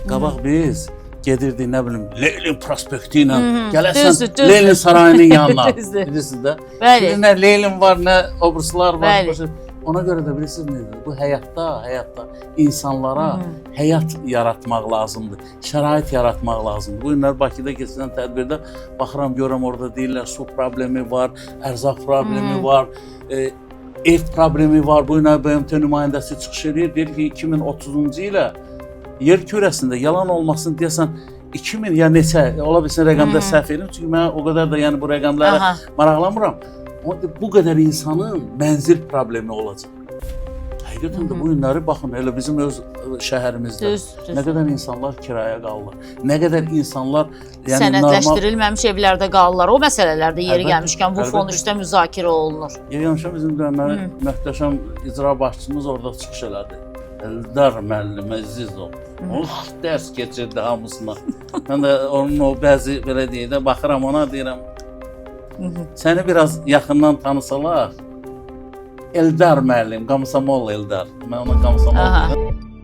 Qabaq biz gedirdik, nə bilim, Lenin prospekti ilə gələrsən Düzdür. Lenin sarayının yanına. Düzdür. Bilirsiniz də? Bəli. Şimdi nə Lenin var, nə obrislər var. Bəli. Ona görə də bilirsiniz nədir? Bu həyatda insanlara həyat yaratmaq lazımdır. Şərait yaratmaq lazımdır. Bu günlər Bakıda keçirilən tədbirdə baxıram, görürəm orada deyirlər su problemi var, ərzaq problemi var, ev problemi var. Bu günlər BMT nümayəndəsi çıxış edir, deyir ki 2030-cu ilə yer kürəsində yalan olmasın deyəsən 2000 ya neçə, ola bilsin rəqəmdə səhv edirəm. Çünki mən o qədər də yəni bu rəqəmlərə maraqlanmıram. Bu qədər insanın mənzil problemi olacaq. Həqiqətən də bu günləri baxın, elə bizim öz şəhərimizdə nə qədər insanlar kiraya qalır, nə qədər insanlar sənədləşdirilməmiş evlərdə qalırlar. O məsələlərdə yeri gəlmişkən bu fon üstə müzakirə olunur. Yeri gəlmişkən bizim dönəmləri möhtəşəm icra başçımız orada çıxış elədi. Eldar müəllim Əzizov. Dərs keçirdi hamısına. Mən də onun o bəzi belə deyək də baxıram ona deyirəm. Səni biraz yaxından tanısalar, Eldar müəllim, Komsomol Eldar. Mən ona Komsomol deyirəm.